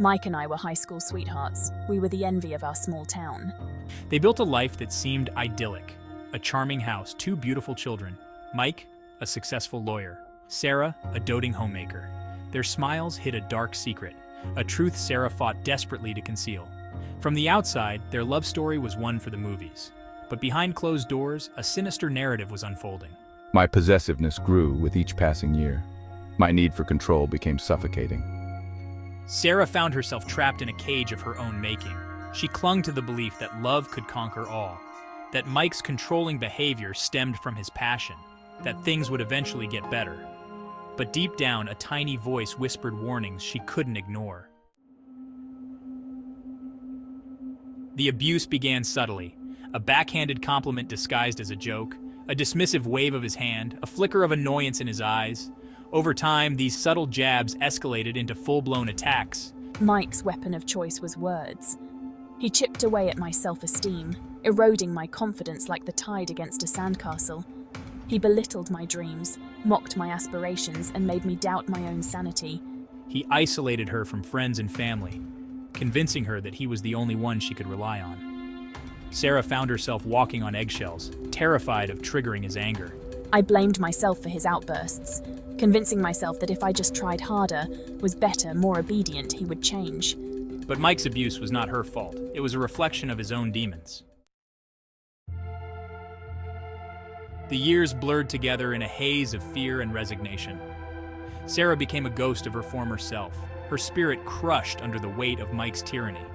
Mike and I were high school sweethearts. We were the envy of our small town. They built a life that seemed idyllic. A charming house, two beautiful children. Mike, a successful lawyer. Sarah, a doting homemaker. Their smiles hid a dark secret, a truth Sarah fought desperately to conceal. From the outside, their love story was one for the movies. But behind closed doors, a sinister narrative was unfolding. My possessiveness grew with each passing year. My need for control became suffocating. Sarah found herself trapped in a cage of her own making. She clung to the belief that love could conquer all, that Mike's controlling behavior stemmed from his passion, that things would eventually get better. But deep down, a tiny voice whispered warnings she couldn't ignore. The abuse began subtly, a backhanded compliment disguised as a joke, a dismissive wave of his hand, a flicker of annoyance in his eyes. Over time, these subtle jabs escalated into full-blown attacks. Mike's weapon of choice was words. He chipped away at my self-esteem, eroding my confidence like the tide against a sandcastle. He belittled my dreams, mocked my aspirations, and made me doubt my own sanity. He isolated her from friends and family, convincing her that he was the only one she could rely on. Sarah found herself walking on eggshells, terrified of triggering his anger. I blamed myself for his outbursts, convincing myself that if I just tried harder, was better, more obedient, he would change. But Mike's abuse was not her fault. It was a reflection of his own demons. The years blurred together in a haze of fear and resignation. Sarah became a ghost of her former self, her spirit crushed under the weight of Mike's tyranny.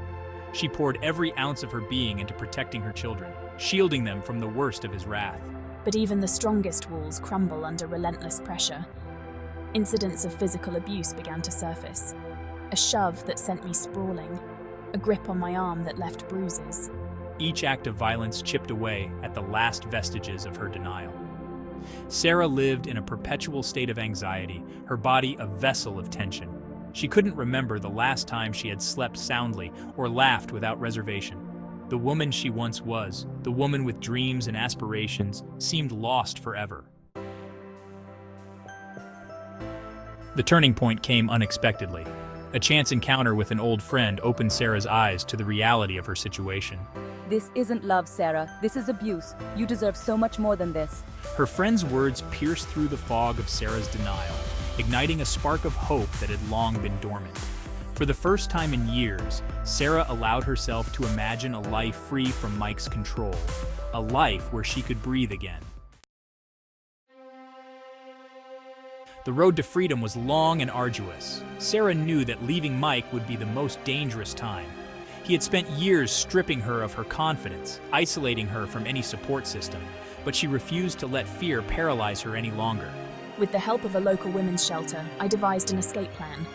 She poured every ounce of her being into protecting her children, shielding them from the worst of his wrath. But even the strongest walls crumble under relentless pressure. Incidents of physical abuse began to surface. A shove that sent me sprawling, a grip on my arm that left bruises. Each act of violence chipped away at the last vestiges of her denial. Sarah lived in a perpetual state of anxiety, her body a vessel of tension. She couldn't remember the last time she had slept soundly or laughed without reservation. The woman she once was, the woman with dreams and aspirations, seemed lost forever. The turning point came unexpectedly. A chance encounter with an old friend opened Sarah's eyes to the reality of her situation. This isn't love, Sarah. This is abuse. You deserve so much more than this. Her friend's words pierced through the fog of Sarah's denial, igniting a spark of hope that had long been dormant. For the first time in years, Sarah allowed herself to imagine a life free from Mike's control, a life where she could breathe again. The road to freedom was long and arduous. Sarah knew that leaving Mike would be the most dangerous time. He had spent years stripping her of her confidence, isolating her from any support system, but she refused to let fear paralyze her any longer. With the help of a local women's shelter, I devised an escape plan.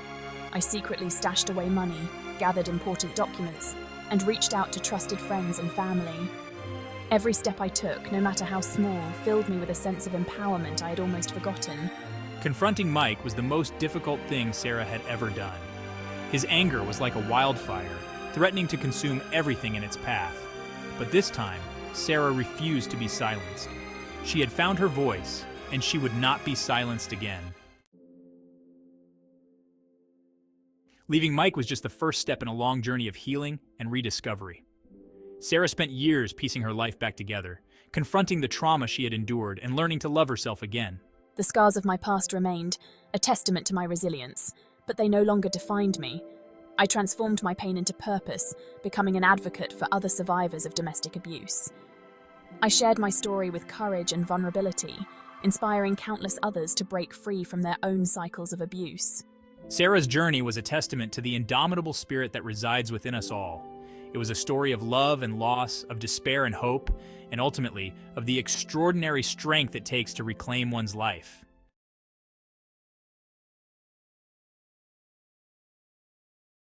I secretly stashed away money, gathered important documents, and reached out to trusted friends and family. Every step I took, no matter how small, filled me with a sense of empowerment I had almost forgotten. Confronting Mike was the most difficult thing Sarah had ever done. His anger was like a wildfire, threatening to consume everything in its path. But this time, Sarah refused to be silenced. She had found her voice, and she would not be silenced again. Leaving Mike was just the first step in a long journey of healing and rediscovery. Sarah spent years piecing her life back together, confronting the trauma she had endured and learning to love herself again. The scars of my past remained, a testament to my resilience, but they no longer defined me. I transformed my pain into purpose, becoming an advocate for other survivors of domestic abuse. I shared my story with courage and vulnerability, inspiring countless others to break free from their own cycles of abuse. Sarah's journey was a testament to the indomitable spirit that resides within us all. It was a story of love and loss, of despair and hope, and ultimately, of the extraordinary strength it takes to reclaim one's life.